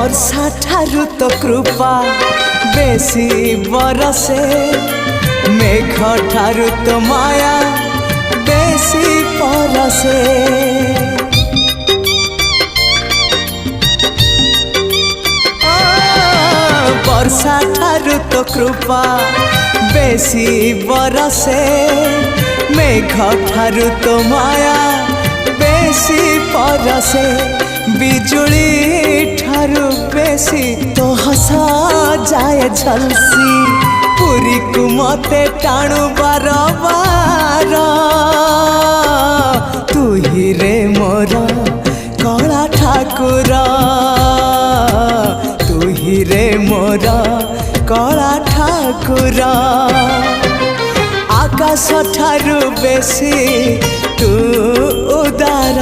वर्षा ठारू तो कृपा बेसी बरसे, मेघ ठारू तो माया बेसी परसे। वर्षा ठारू तो कृपा बेसी बरसे, मेघ ठारू तो माया बेसी परसे। बिजुली ठारू बेसी तो हसा जाए झलसी, पुरी को मते टाणु बार बार। तू ही रे मोर कला ठाकुर, तू ही रे मोर कला ठाकुर। आकाश ठारू बेसी तू उदार।